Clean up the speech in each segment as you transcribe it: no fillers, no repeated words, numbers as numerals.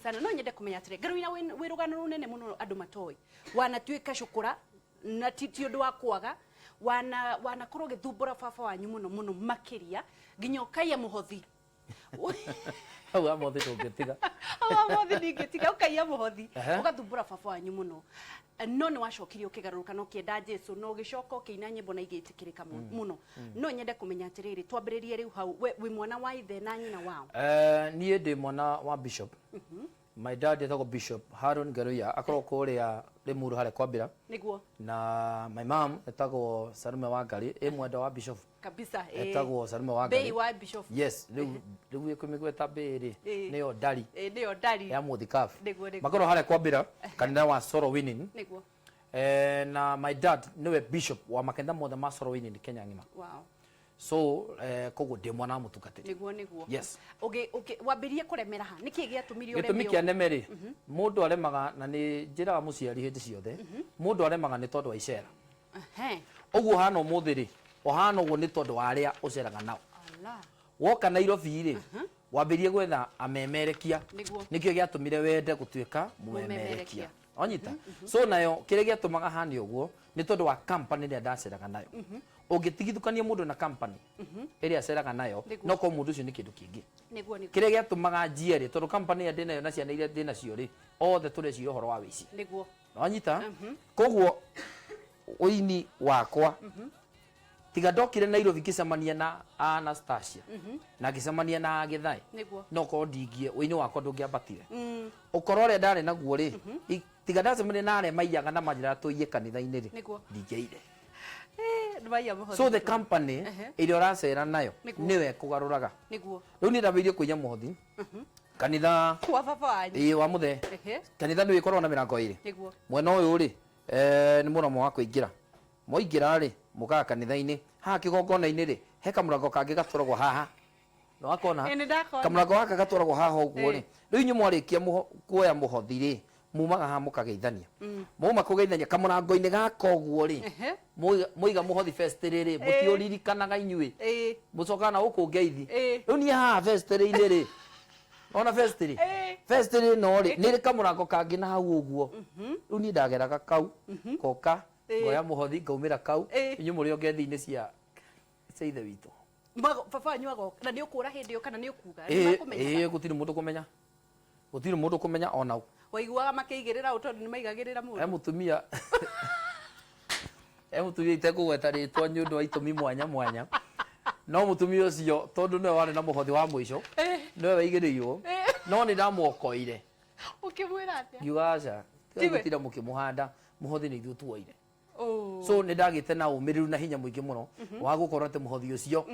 sana no nyende kumenya atire ngaruina wi rugano runene muno andu matoi wanatuika cukura na titi undu wa kwaga wana korwo githumbura baba wanyu muno makiria nginya ukaiya muhothi Hawa mothi tungitiga. Hawa mothi ningitiga ukaiya muhothi ugathumbura baba wanyu muno. No ni wacokirie ukigaruruka no kienda Jesu no gicoka ukiina nyimbo na igitikirika muno. No nyende kumenya atiriri twambiririe riu hau wi mwana wa ithe na nyina wao. Nie ndi mwana wa Bishop. My dad is a Bishop Harun Garuya akoro kuria Limuru hare kwambira. Niguo. Na my mom etagwo Sarume wa Ngari mwenda wa Bishop. Kabisa etagwo Sarume wa Ngari. Bei wa Bishop. Yes, riu ikumigweta beri niyo Dari. Niyo Dari. Ya Muthikafu. Niguo. Makoro hare kwambira kanitha wa Soro Winning. Niguo. Na my dad niwe Bishop wa makenda mothe ma Soro Winning Kenya ngima. Wow. So kogo de mwana mutukatiri. Niguo. Yes. Okay, wabirie kuremera ha. Niki giatumirio uremio. Gitumi kia nemeri. Mundu aremaga na ni njira wa muciari hindi ciothe. Mundu aremaga ni tondu wa icera. Oguo hana umuthiri. Ohana uguo ni tondu wa aria uceraga nao. Allah. Woka Nairobi ri. Wabirie gwetha amemerekia. Nikio giatumire wende gutuika mumemerekia. Onyita. So nayo kire giatumaga hani uguo ni tondu wa company ria ndaceraga nayo. Ugitigithukania mundu na company iria aceraga nayo no ko mundu ucio ni kindu kingi. Niguo. Kire giatumaga njiere tondu company ya ndinayo na ciana iria ndina cio ri othe turecira horo wa wici. Niguo. Onyita. Koguo uini wakwa tiga ndokire Nairobi kicemania na Anastasia na kicemania na Githai no ko ndingie uini wakwa ndungiambatire ukoro ria ndari naguo ri tiga ndacemania na aria maiyaga na manjira tuiye kanitha-ini ri ndingeire. So the company iria uracera nayo niwe kugaruraga niguo riu ni ndabirie kuinya muhothi kanitha kwa baba wanyu wa muthe kanitha ni wikorwo na mirango iri mwena uyu ri ni muromo wa kuingira moingira ri mukaga kanitha-ini ha kigongona-ini ri he kamurango kangi gatwaragwo haha no akona kamurango gaka gatwaragwo haha uguo ri riu inyu mwarikia kuoya muhothi ri mumaga ha mukageithania muma kugeithania kamurango-ini gaka uguo ri muiga muhothi first riri mutiuririkanaga inyui mucoka na ukungeithi riu ni ha first riri ri ona first ri no ri ni kamurango kangi na hau uguo riu ni ndageraga kau koka ngoya muhothi ngaumira kau inyu muri ongethi-ini cia ithe witu baba wanyu agoka na ni ukura hindi yo kana ni ukuga gutiri mundu kumenya ona waiguaga makiigirira utondu ni maigagirira mundu mutumia itekugweta ritwa ni undu wa itumi mwanya no mutumia ucio tondu niwe wari na muhothi wa mwisho niwe waigiriirwo no ni ndamuokoire ukimwira atia yuaca tigutira mukimuhanda muhothi ni ithuĩ tuoire so ni ndagite na umiriru na hinya muingi muno wa gukorwo ati muhothi ucio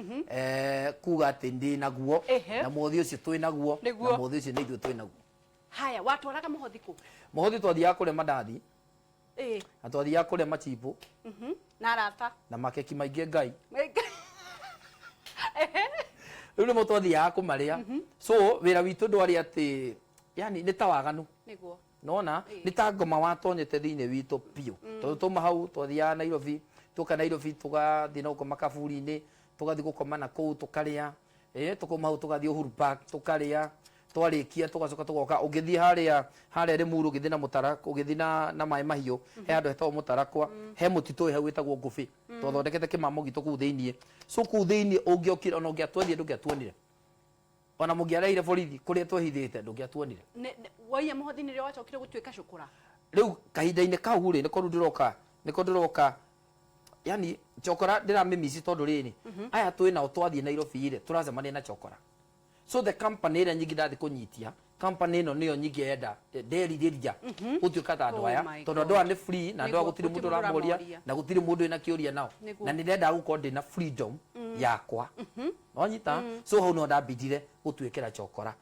kuga ati ndi naguo na muhothi ucio twi naguo na muhothi ucio ni ithuĩ twi naguo. Haya watwaraga muhothi ku muhothi twathiaga kure mandathi na twathiaga kure machipu na arata na makeki maingi Ngai riu nimo twathiaga kumaria so wira witu ndwari ati yani ni tawaganu niguo nona ni ta ngoma watonyete thiini witu piu tondu tuma hau twathiaga Nairobi tuka Nairobi tugathi no ngoma kaburi-ini tugathi gukoma na kuu tukaria tukoma hau tugathi Uhuru Park tukaria twarikia tugacoka tugoka ugithii haria Limuru ugithi na Mutaraka ugithi na mai mahiu he andu hetagwo Mutarakwa he mutitu hau wetagwo Ngubi twathondekete kimamo gitu kuu thiini so kuu thiini ungiokira ona ungiatwethia ndungiatuonire ona mungiareire borithi kuria twehithite ndungiatuonire waiya muhothi ni rio wacokire gutuika cukura riu kahinda-ini kau ri niko ndiroka yani chokora ndiramimisi tondu riri aya twina twathie Nairobi ri turacemania na chokora. So the company iria nyingi ndathi kunyitia company ino niyo nyingi enda ndeririria utuika ta andu aya tondu andu aya ni free na andu aya gutiri mundu ramoria na gutiri mundu ina kiuria nao na ni ndenda gukorwo ndina freedom yakwa onyita so hau no ndambindire gutuikira chokora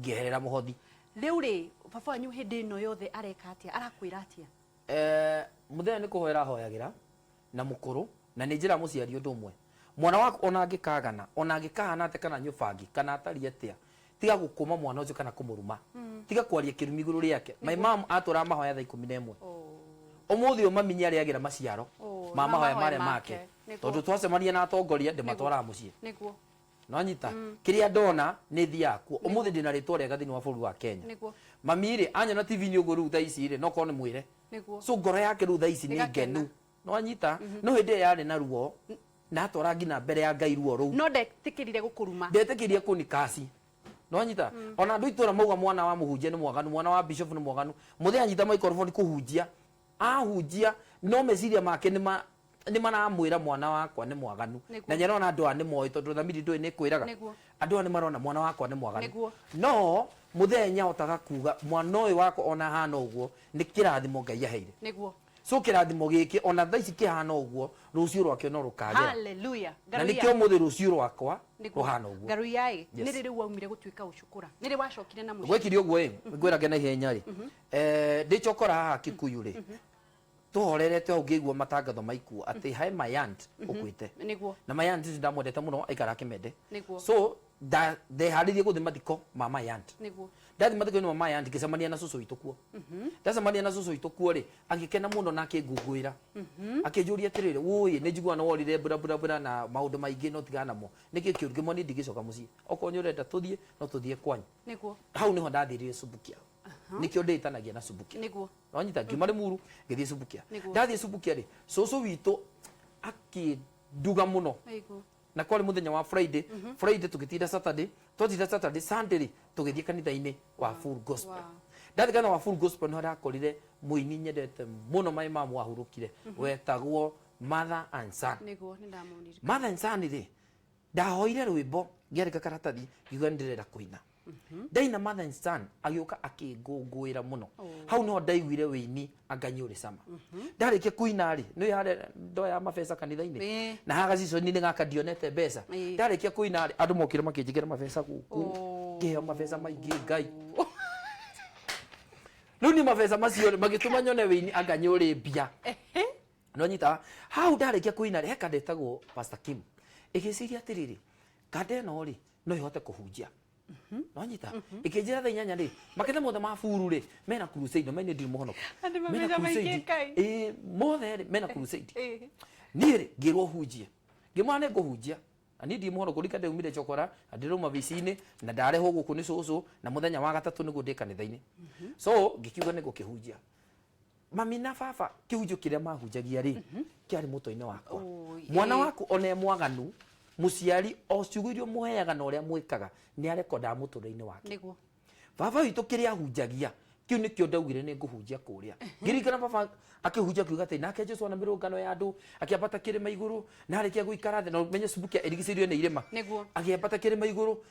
ngieherera muhothi riu ri baba wanyu hindi ino yothe areka atia arakwira atia muthenya ni kuhoera hoyagira na mukuru na ni njira muciari undu umwe mwana waku ona angikagana ona angikahana ate kana nyubangi kana atari atia tiga gukuma mwana ucio kana kumuruma tiga kwaria kirumi iguru riake my mom atura mahoya thaa 11 umuthi umami niariagira maciaro mama hoya mare make tondu twacemania na atongoria ndimatwara mucii niguo no anyita kiria ndona ni thia kuo umuthi ndina ritwa ria gathini wa bũrũri wa Kenya niguo mami ri anyona TV ni ugo ru tha ici ri no ko ni mwire niguo so ngoro yake ru tha ici ni ngenu no anyita no hindi yari na ruo na atwara ngina mbere ya Ngai ruo ru no ndetikirire gukuruma ndetekirie kunikasi no anyita ona andu itura mauga mwana wa muhunjia ni mwaganu mwana wa bishop ni mwaganu muthi anyita microphone kuhunjia ahunjia no meciria make ni maramwira mwana wakwa ni mwaganu na nyarona andu ani moi tondu thamiri ndui ni kwiraga andu ani marona mwana wakwa ni mwaganu no muthenya otaga kuga mwana uyu wakwa ona hana uguo ni kirathimo Ngai aheire niguo so kirathimo giki ona thaici kihana uguo rucio rwake no rukagera haleluya na nikio muthi rucio rwakwa ruhana uguo ngaru yai ni riri waumire gutuika ucukura ni ri wacokire na muci gwekiri uguo ngwira ngena ihenya ri ndichokora haha Kikuyu ri tuhorerete ungigua matangatho maiku ati hai my aunt ukwite niguo na my aunt ndamwendete muno aikara Kimende niguo so de haririe guthi mathiko ma my aunt niguo ndathi mathiko ni my aunt ngicemania na cucu itu kuo ndacemania na cucu itu kuo ri agikena muno na akingungwira akinjuria atiriri wui ni njigua no worire bura na maundu maingi no tigana mo niki kiuru kimwe ni ndigicoka mucii oko nyurenda tuthie no tuthie kwanyu niguo hau niho ndathirire Subukia nikio nditanagia na Subukia niguo no nyita ngiuma ri muru ngithie Subukia ndathie Subukia ri cucu witu akinduga muno na kwali muthenya wa Friday Friday tugitinda Saturday twatinda Saturday Sunday ri tugithie kanitha-ini wa Full Gospel ndathi kana wa Full Gospel no ndakorire muini nyendete muno mai mamu ahurukire wetagwo Mother and Son niguo ni ndamunire Mother and Son ri ndahoire rwimbo ngiarika karatathi ngiuga ndirenda kuina ndaina Mother and Son agioka akingungwira muno hau no ndaiguire wini anganyure sama ndarikia kuina ri no yare ndoya mabesa kanitha-ini na haga cico ni ngaka ndionete mbeca ndarikia kuina ri andu mokire makinjigera mabesa guku ngiheo mabesa maingi Ngai riu ni mabesa macio magituma nyone wini anganyure mbia no nyita hau ndarikia kuina ri heka ndetagwo Pastor Kim igiciria atiriri kande no ri no ihote kuhunjia no nyita ikinjira tha inyanya ri maketha mothe ma buru ri mena crusade no mene ndiri muhonoku mena crusade mothe ri mena crusade ni ri ngirwo hunjie ngimane nguhunjia ani ndi muhonoku rika ndeumire chokora ndiruma vicini na ndareho guku ni cucu na muthenya wa gatatu nigu ndi kanitha-ini so ngikiuga ni gukihunjia mami na baba kihunjio kiria mahunjagia ri kiari muto-ini wakwa mwana waku one mwaganu muciari o ciuguirio muheaga na uria mwikaga ni arekonda mutura-ini wake niguo baba witu kiria hunjagia kiu nikio ndaugire ni nguhunjia kuria ngirikana baba akihunjia kiuga ati nake Jesu ana mirungano ya andu akiambata kirima iguru na arikia guikara thi no menye Subukia irigicirio ni irima niguo akiambata kirima iguru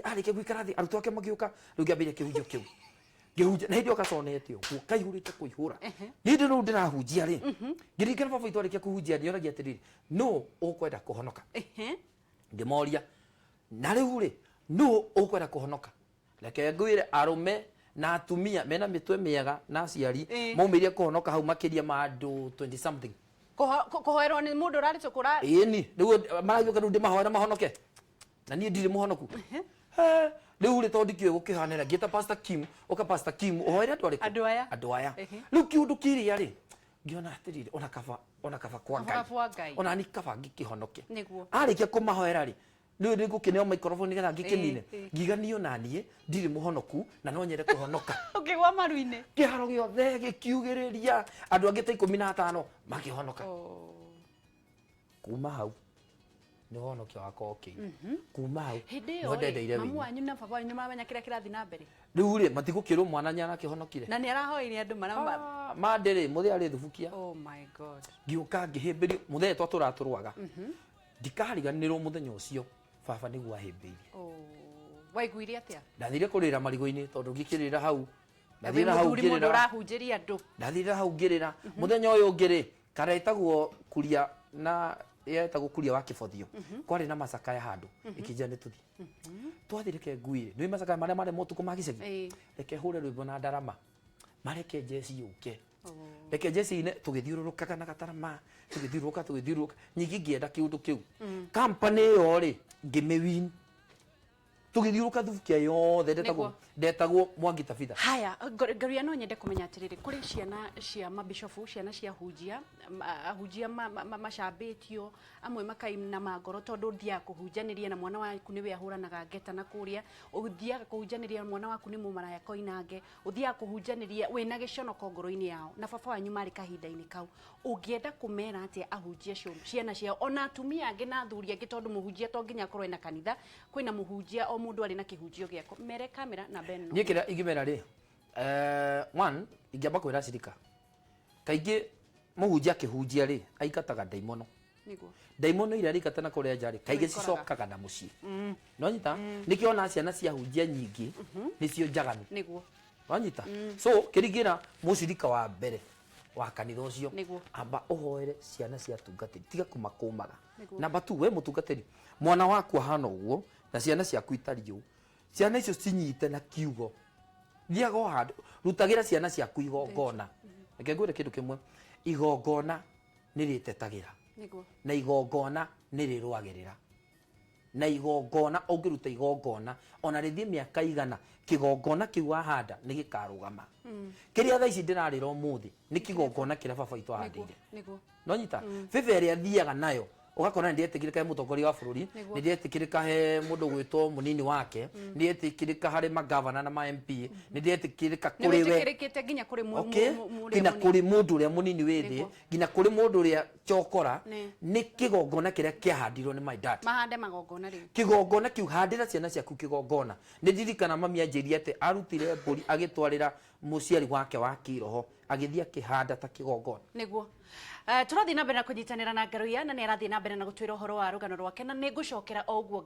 arikia guikara thi arutwo ake magiuka riu ngiambire kihunjio kiu ngihunjia na ndio kaconete uguo kaihurite kuihura ni ndio ndirahunjia ri ngirikana baba witu arikia kuhunjia ni oragia atiriri no ukwenda kuhonoka ngimoria na riu ri no ukwenda kuhonoka reke ngwire arume na atumia mena mitwe miega na aciari maumirie kuhonoka hau makiria ma andu 20 something kuhoerwo ni mundu urari cukura ni riu maragiuka riu ndimahoera mahonoke na nie ndiri muhonoku riu ri tondi kiugo kihanira ngita Pastor Kim uka Pastor Kim uhoere andu aya riu kiundu kiria ri ngiona atiriri ona kaba kwa Ngai ona ni kaba ngikihonoke arikia kumahoera ri riu ndi gukineo microphone nigetha ngikinine ngiganio na nie ndiri muhonoku na no nyere kuhonoka ukigwa maru-ini kiharo giothe gikiugiriria andu angi ta 15 makihonoka kuma hau ni honokia wakwa okay kuma hau no ndendeire mamu wanyu na baba wanyu maramenya kiria kirathi na mbere riu ri matigukirwo mwana nyana kihonokire na ni arahoire andu maramba mandiri muthi ari thubukia oh my god ngiuka ngihimbirio muthenya twaturaturwaga ndikariganirwo muthenya ucio baba niguo ahimbiirie waiguire atia ndathire kurira marigo-ini tondu ngikirira hau ndathire hau ngirira urahunjiria andu ndathire hau ngirira muthenya uyu ngiri karetagwo kuria na yetagwo kuria wa Kibothio kwari na macakaya handu ikinja ni tuthi twathire ke nguire ni macakaya maria mare mutuku magicegi reke hure rwimbo na ndarama mareke jesi yuke reke jesi ine tugithiururukaga na gatarama tugithiururuka nyingi ngienda kiundu kiu company yo ri ngimiwin tugithiuruka thubukia yothe ndetagwo Mwangi Tabitha. Haya, Garuya no nyende kumenya atiriri kuri ciana cia mabishofu, ciana cia hunjia macambitio amwe makaina magoro tondu thia kuhunjaniria na mwana waku niwe ahuranaga ngeta na kuria, uthia kuhunjaniria mwana waku ni mumaraya koinange, uthia kuhunjaniria wina giconoko ngoro-ini yao na baba wanyu mari kahinda-ini kau, ungienda kumera atia ahunjia cio ciana ciao ona atumia angi na athuri angi tondu muhunjia to nginya korwe na kanitha, kwina muhunjia o mundu ari na kihunjio giako mere kamera na beno ni kira ingimera ri one ingamba kwira cirika kaingi muhunjia kihunjia ri aikataga daimono niguo daimono ira rikatana kuria njari kaingi cicokaga na mucii no nyita nikiona ciana cia hunjia nyingi nicio njaganu niguo no nyita so kirigira mucirika wa mbere wa kanitha ucio amba uhoere ciana cia tungatiri tiga kumakumaga namba 2 we mutungatiri mwana waku ahana uguo na ciana ciaku itariu ciana icio cinyite na kiugo thiaga handu rutagira ciana ciaku igongona reke ngwire kindu kimwe igongona niritetagĩra na igongona nirirwagĩrĩra na igongona ungiruta igongona ona rithie miaka igana kigongona kiu wahanda ni gikarugama kiria thaa ici ndirarira umuthi ni kigongona kiria baba itu ahandire no nyita bebe ria thiaga nayo ugakora ndietikirika he mutongoria wa bururi ndietikirika he mundu gwitwo munini wake ndietikirika hari magavana na ma MP ndietikirika kuri we ndietikirikite nginya kuri nginya kuri mundu uria munini withi nginya kuri mundu uria chokora ni kigongona kiria kiahandirwo ni my dad mahande magongona ri kigongona kiu handira ciana ciaku kigongona ni ndirikana mami anjiria ate arutire mburi agitwarira muciari wake wa kiroho agithia kihanda ta kigongona niguo turathi na mbere na kunyitanira na Garuya na ni arathi na mbere na gutwira uhoro wa rugano rwake na nigucokera oguo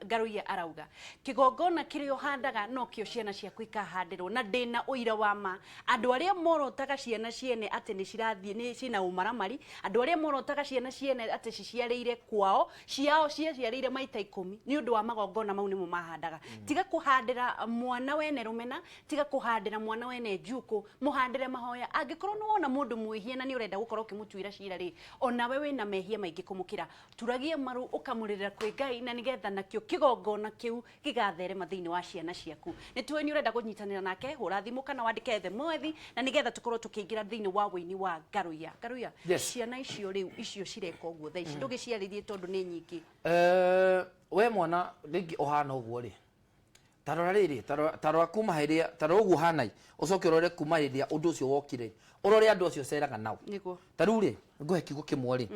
Garuya arauga kigongona kirio handaga no kio ciana ciaku ikahandirwo na ndina uira wa ma andu aria morotaga ciana ciene ati ni cirathie ni cina umaramari andu aria morotaga ciana ciene ati ciciarire kwao ciao ciarire maita 10 ni undu wa magongona mau nimo mahandaga tiga kuhandira mwana wene rumena tiga kuhandira mwana wene njuku muhandire mahoya angikorwo no wona mundu mwihia na ni urenda gukorwo kimutuira cira ri ona we wina mehia maingi kumukira turagie maru ukamurira kwi Ngai na nigetha nakio kigongona kiu gigatherema thiini wa ciana ciaku ni tuwe ni urenda kunyitanira nake hura thimu kana wandike the mwethi na nigetha tukorwo tukiingira thiini wa wini wa Garuya ciana icio riu icio cireka uguo thaa ici ndugiciaririe tondu ni nyingi we mwana ringi ohana uguo ri tarora riri tarora kuma hiria tarora uguo hanai ucoke urore kuma hiria undu ucio wokire urore andu acio ceraga nao niguo taruri nguhe kiugo kimwe ri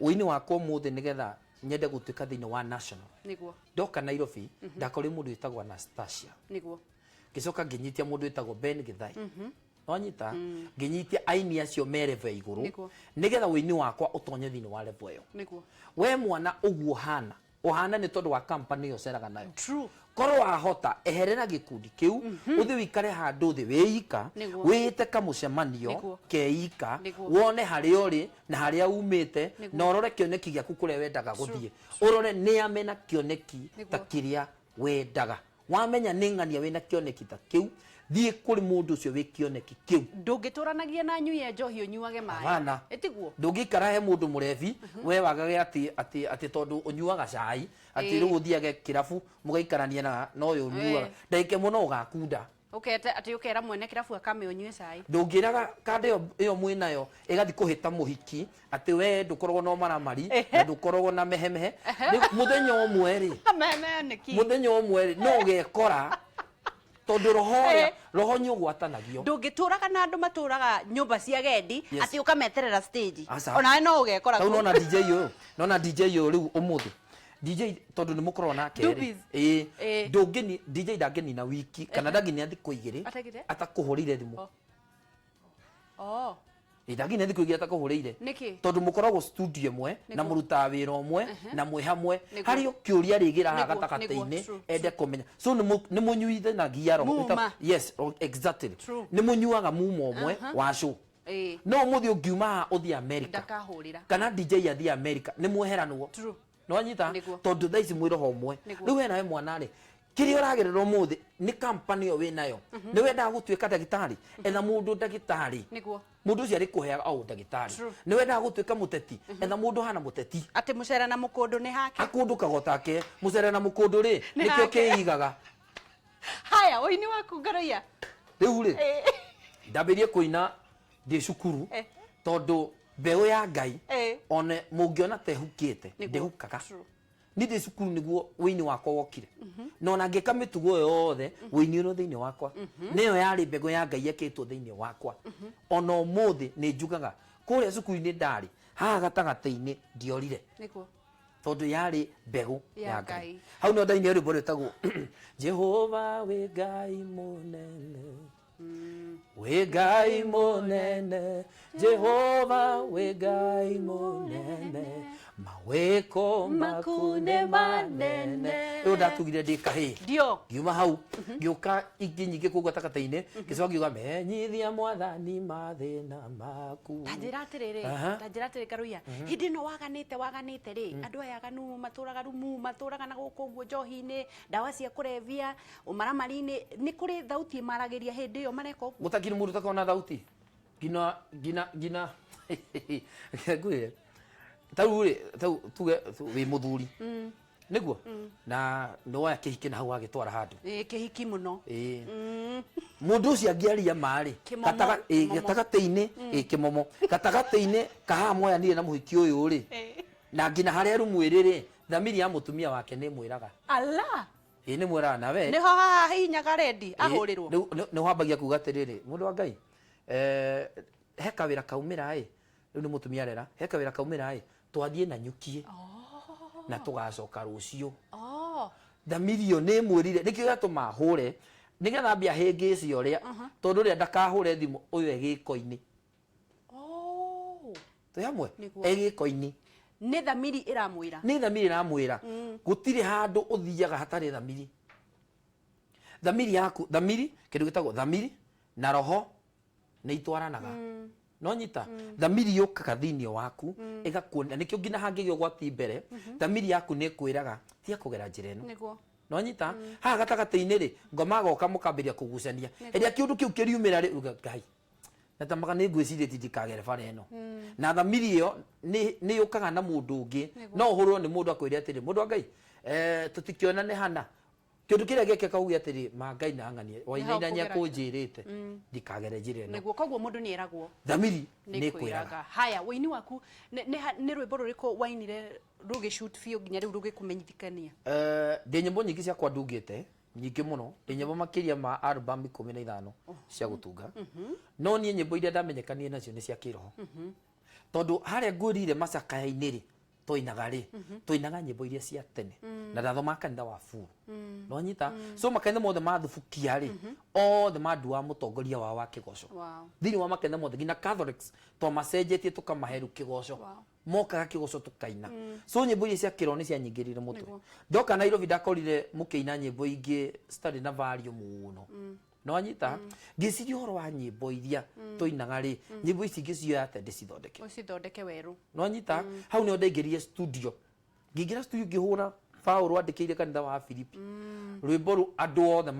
wini wakwa muthi nigetha nyende gutuika thiini wa national niguo ndoka Nairobi ndakori mundu witagwo Anastasia niguo gicoka nginyitia mundu witagwo Ben Githai onyita nginyitia aini acio mereve iguru nigetha wini wakwa utonye thiini wa level iyo niguo we mwana uguo hana ni tondu wa company yo ceraga nayo true korwo wahota eherera gikundi kiu uthi wikare handu thi wiika wite kamucemanio keika wone hari uri na haria umite na urore kioneki giaku kuria wendaga guthie urore ni amena kioneki ta kiria wendaga wamenya ni ng'ania wina kioneki ta kiu thie kuri mundu ucio wi kioneki kiu ndungituranagia na nyuye njohi unyuage mai etiguo ndungikara he mundu murevi we wagage ati tondu unyuaga cai ati riu uthiage kirabu mugaikarania na no uyu unyuaga ndaike muno ugakunda ukete ati ukera mwene kirabu akame unyue cai ndungiraga kande iyo mwinayo igathi kuhita muhiki ati we ndukoragwo no maramari ndukoragwo na mehemehe muthenya umwe ri muthenya umwe ri no ugekora tondu roho nyu gwatanagio ndungituraga na andu maturaga nyumba cia gendi ati ukameterera stage ona we no ugekora tau nona DJ yo riu umuthi DJ tondu ni mukorwo nake ndungini DJ ndangeni na wiki kana ndangeni thiku igiri atakuhurire thimu ndangeni thiku igiri atakuhurire tondu mukoragwo studio imwe na muruta wira umwe na mwe hamwe hari kiuria rigira ha gatakate-ini ende kumenya so ni munyuithanagia roho yes exactly ni munyuaga mumo umwe wa show no muthi ungiuma uthi America kana DJ athi America ni mweheranwo no anyita tondu thaa ici mwiro homwe riu we nawe mwana ri kiri oragererwo muthi ni company yo we nayo ni wenda gutuika ndagitari etha mundu ndagitari niguo mundu ucio ari kuheaga au ndagitari ni wenda gutuika muteti etha mundu hana muteti ati mucera na mukundu ni hake akundu kagotake mucere na mukundu ri nikio kiigaga haya uini waku ngaroia riu ri ndabirie kuina ndi cukuru tondu mbeu ya Ngai one mungiona tehukite ndihukaga ni ndi cukuru niguo wini wakwa wokire no na ngika mitugo yothe wini no thiini wakwa niyo yari mbegu ya Ngai yakitwo thiini wakwa ona umuthi ni njugaga kuria cukuru-ini ndari haha gatagati-ini ndiorire niguo tondu yari mbegu ya Ngai hau no ndaini rwimbo rwitagwo Jehova we Ngai munene we Ngai munene Jehova we Ngai munene maweko makune manene ndo ndatugire ndikahi ndio ngiuma hau ngiuka ingi nyingi kugu takata-ini gicoka ngiuga menyithia mwathani mathina maku tanjira atiriri karuia hindi no waganite ri andu aya aganu maturaga rumu maturaga na guku guo njohi-ini ndawa cia kurevia umaramari-ini ni kuri thauti maragiria hindi yo mareka uguo gutakiri mundu takona thauti gina ngwire tau ri tau tuge wi muthuri niguo na no wa kihiki na hau agitwara handu kihiki muno mundu ucio angiaria mari gatagati-ini kimomo gatagati-ini kaha moya nire na muhiki uyu ri na ngina haria rumwiri ri thamiri ya mutumia wake ni mwiraga ala ni mwiraga nawe niho haha hinyaga rendi ahurirwo ni wambagia kuga atiriri mundu wa Ngai he kawira kaumira riu ni mutumia rera he kawira kaumira twathie na nyukie na tugacoka rucio thamiri ni mwirire nikio gatuma hure nigetha mbia hingi cio ria tondu ria ndakahure thimu uyu egiko-ini tu hamwe egiko-ini ni thamiri iramwira gutire handu uthiaga hatari thamiri yaku kindu gitagwo thamiri na roho ni itwaranaga no nyita thamiri yukaga thiini waku igakuona nikio ngina hangigio gwati mbere thamiri yaku ni kwiraga tia kugera njira ino niguo no nyita haha gatagati-ini ri ngoma goka mukambiria kugucania eria kiundu kiu kiriumira ri uga Ngai natamaga ni ngwiciria ndikagere bara ino na thamiri iyo ni yukaga na mundu ungi no uhurwo ni mundu akwire atiri mundu wa Ngai tutikionane hana kindu kiria gike kaugi atiri ma Ngai na ng'anie wainaina nya kunjirite ndikagere njira ino niguo koguo mundu ni eragwo thamiri ni kwiraga haya wini waku ni rwimbo ruriko wainire rugi shoot fio nginya riu rugi kumenyithikania ndi nyimbo nyingi cia kwa ndungite nyingi muno ndi nyimbo makiria ma album 15 cia gutunga no nie nyimbo iria ndamenyekanie nacio ni cia kiroho tondu haria ngurire macakaya-ini ri toinaga ri toinaga nyimbo iria cia tene na ndathoma kanitha wa Furu no nyita so makanitha mothe mathubukia ri othe mandua mutongoria wa kigoco thini wa makanitha mothe ngina Catholics to macenjetie tukamaheru kigoco mokaga kigoco tukaina so nyimbo iria cia kiroho ni cia nyingirire mutwe ndoka Nairobi ndakorire mukiina nyimbo ingi study na value muno no nyita ngiciria horo wa nyimbo iria toinaga ri nyimbo ici ngicioya ate ndicithondeke weru no nyita hau ni ndaingĩrire studio ngĩingĩra studio ngĩhũra Paulo andĩkĩire kanitha wa Filipi rwĩmbo ru andũ othe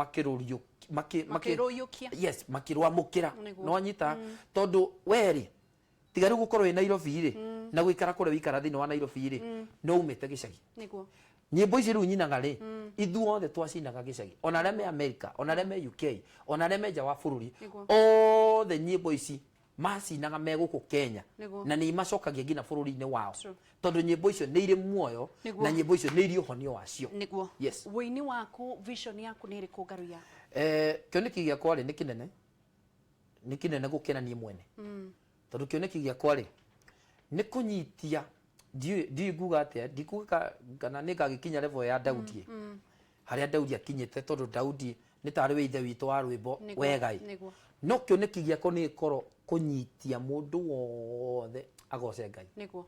makĩrũyũkia yes makĩrwamũkĩra no nyita tondu weri tiga rĩu gũkorwo wĩ Nairobi ri na gũikara kũrĩa wĩikara thĩinĩ wa Nairobi ri no umĩte gĩcagi niguo nyimbo ici rĩu nyinaga ri ithuothe twacinaga gĩcagi ona arĩa me America ona arĩa me UK ona arĩa me nja wa bũrũri othe nyimbo ici macinaga me gũkũ Kenya na nĩ imacokagia nginya bũrũri-inĩ wao tondu nyimbo icio nĩ irĩ muoyo na nyimbo icio nĩ irĩ ũhonio wacio niguo yes wĩini waku vision yaku nĩ ĩrĩkũ Ngaruya kĩoneki gĩakwa rĩ nĩ kĩnene gũkĩra niĩ mwene tondu kĩoneki gĩakwa rĩ nĩ kũnyitia ndiũĩ nguga atĩa ndikuga kana nĩ ngagĩkinya level ya Daudi harĩa Daudi akinyĩte tondu Daudi nĩ tarĩ we ithe witũ wa rwĩmbo wegai no kĩoneki gĩakwa nĩ gĩkorwo kũnyitia mũndũ wothe agoce Ngai niguo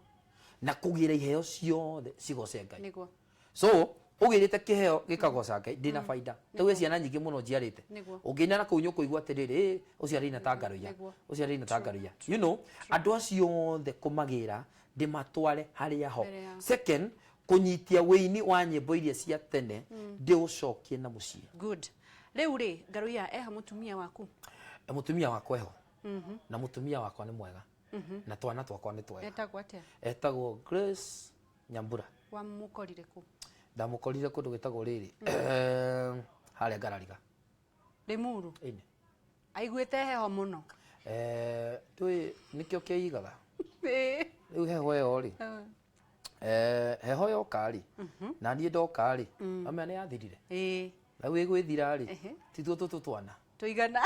na kũgĩra iheo ciothe cigoce Ngai niguo so ugirite kiheo gikagoca Ngai ndina faida tuwe ciana nyingi muno njiarite ungina na kunyo kuigwa atiriri ucio arina tangaruya ucio arina tangaruya andu acio othe kumagira ndimatware haria ho second kunyitia wĩini wa nyĩmbo iria cia tene ndĩũcokie na mũciĩ. Good. Rĩu rĩ Ngaruiya eha mũtumia waku? Mũtumia wakwa eho. Na mũtumia wakwa nĩ mwega. Na twana twakwa nĩ twega. Etagwo atĩa? Etagwo Grace Nyambura. Wamũkorire kũ? Ndamũkorire kũndũ gwĩtagwo rĩrĩ harĩa Ngarariga. Limuru? Ĩnĩ. Aiguĩte heho mũno? Tũĩ nĩkĩo kĩigaga. Rĩu heho ĩyo rĩ heho yoka rĩ na niĩ ndoka rĩ amenya nĩ yathirire. Rĩu ĩgwĩthira rĩ ti tũtũ twana tũigana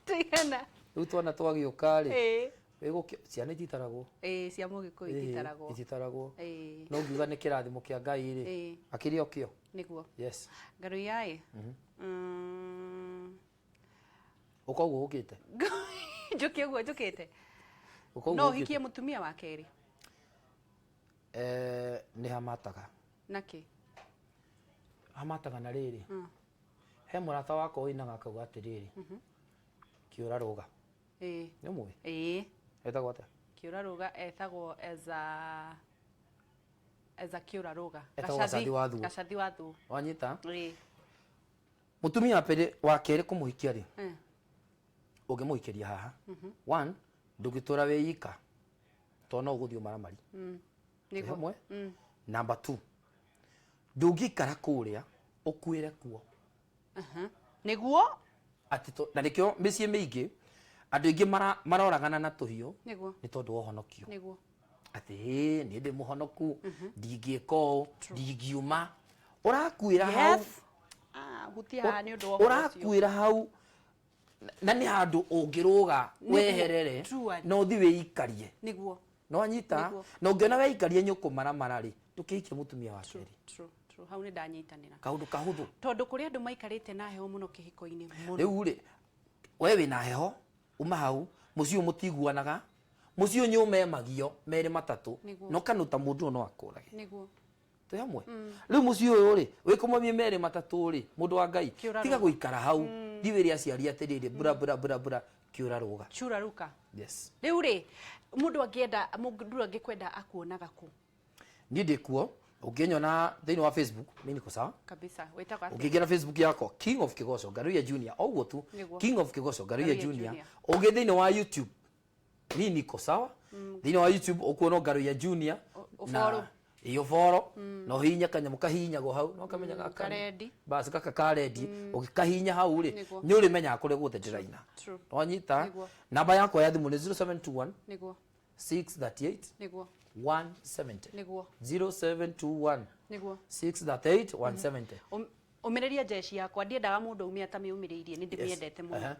tũigana rĩu twana twagĩũka rĩ wĩgũkio ciana ititaragwo cia Mũgĩkũyũ ititaragwo no ngiuga nĩ kĩrathimo kĩa Ngai rĩ akĩrĩ o kĩo nĩguo. Yes. Ngaruiya ĩ ũkoguo ũkĩte njũkĩ ũguo njũkĩte no hikie mũtumia wa kerĩ? Nĩ hamataga. Nakĩ? Hamataga na rĩrĩ he mũrata wakwa wĩinaga akauga atĩrĩrĩ Kĩũra Rũga. Nĩ mũĩ? Etagwo atĩa? Kĩũra Rũga etagwo eza Kĩũra Rũga. Gacathi wa Thuo. Wanyita? Mũtumia wa kerĩ kũmũhikia rĩ ũngĩmũhikĩria haha one ndũngĩtũra wĩ ika tondũ no ũgũthiĩ ũmaramari. Hamwe. Number 2 ndũngĩikara kũrĩa ũkuĩre kuo. Nĩguo? Na nĩkĩo mĩciĩ mĩingĩ andũ aingĩ maroragana na tũhiũ nĩ tondũ wa ũhonokio. Atĩ niĩ ndĩ mũhonoku ndingĩka ũũ ndingiuma ũrakuĩra hau ũrakuĩra hau na nĩ handũ ũngĩrũga weherere no ũthiĩ wĩikarie. No anyita na ũngĩona weikarie nĩũkũmaramara rĩ ndũkĩhikie mũtumia wa kerĩ. Hau nĩ ndanyitanĩra. Kaũndũ kahũthũ. Tondũ kũrĩ andũ maikarĩte na heho mũno kĩhiko-inĩ mũno. Rĩu rĩ we wĩna heho uma hau mũciĩ ũyũ mũtiguanaga mũciĩ ũyũ nĩũmemagio merĩ matatũ no kanuta mũndũ no akũrage. Twĩ hamwe? Rĩu mũciĩ ũyũ rĩ wĩkũmamie merĩ matatũ rĩ mũndũ wa Ngai tiga gũikara hau ndiwĩrĩ aciari atĩrĩrĩ bura Kĩũra Rũga. Kĩũra Rũga. Yes. Rĩu rĩ mũndũ angĩkwenda akuonaga kũ? Niĩ ndĩ kuo ũngĩnyona thĩinĩ wa Facebook mimi niko sawa kabisa. Wĩtagwo atĩa? Ũngĩingĩra Facebook yakwa King of Kĩgoco Ngaruiya Junior ũguo tu King of Kĩgoco Ngaruiya Junior. Ũngĩ thĩinĩ wa YouTube mimi niko sawa thĩinĩ wa YouTube ũkuona Ngaruiya Junior na iyo foro no hinya kanyamũ kahinyagwo hau no kamenya gaka basi gaka karedi ũgĩkahinya hau rĩ nĩ ũrĩmenyaga kũrĩa guothe ndĩraina. Wanyita namba yakwa ya thimũ nĩ 0721 638 170 0721 638 170. Ũmĩrĩria jeshi yakwa ndiendaga mũndũ umia ta mĩumĩrĩirie nĩ ndĩmĩendete mũno.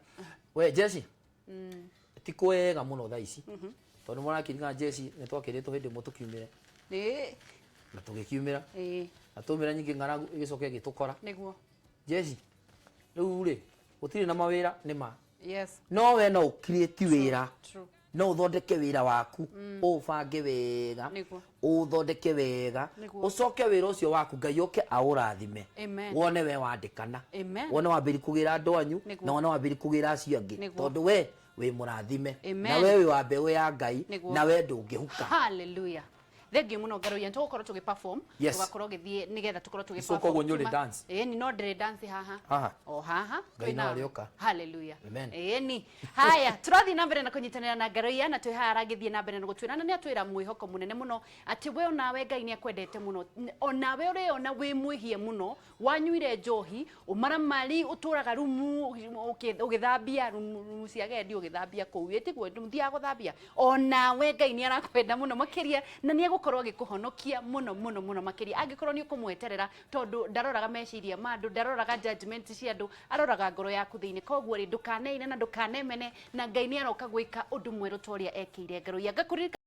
We jeshi ti kwega mũno thaa ici tondũ mũrakĩringa jeshi nĩ twakĩrĩtwo hĩndĩ ĩmwe tũkiumĩre na tũgĩkiumĩra na tũmĩra nyingĩ ng'aragu ĩgĩcoka ĩgĩtũkora. Jeshi rĩu rĩ gũtirĩ na mawĩra nĩ ma no we no ũkirĩti wĩra no ũthondeke wĩra waku ũbange wega ũthondeke wega ũcoke wĩra ũcio waku Ngai oke aũrathime wone we wandĩkana wone wambĩrĩria kũgĩra andũ anyu na wone wambĩrĩria kũgĩra acio angĩ tondũ we wĩ mũrathime na we wĩ wa mbeũ ya Ngai na we ndũngĩhuka. Hallelujah. Thengiũ mũno Ngaruiya nĩ tũgũkorwo tũgĩ-perform tũgakorwo gĩthiĩ nĩgetha tũkorwo tũgĩ-perform. Ũguo nyũrĩ dance. Ĩni no ndĩrĩ dance haha. O haha. Ngai no arĩoka. Hallelujah. Ĩni. Haya tũrathiĩ na mbere na kũnyitanĩra na Ngaruiya na twĩ haha aragĩthiĩ na mbere na gũtwĩra na nĩ atwĩra mwĩhoko mũnene mũno atĩ we onawe Ngai nĩ akwendete mũno onawe ũrĩ ona wĩ mwĩhie mũno wanyuire njohi ũmaramari ũtũraga rumu ũgĩthambia rumu cia gendi ũgĩthambia kũu ĩtiguo mũthiaga gũthambia onawe Ngai nĩ arakwenda mũno makĩria na nĩ gũkorwo agĩkũhonokia mũno makĩria angĩkorwo nĩ ũkũmweterera tondũ ndaroraga meciria ma andũ ndaroraga judgment cia andũ aroraga ngoro yaku thĩinĩ koguo rĩ ndũkaneine na ndũkanemene na Ngai nĩ aroka gwĩka ũndũ mwerũ ta ũrĩa ekĩire Ngaruiya.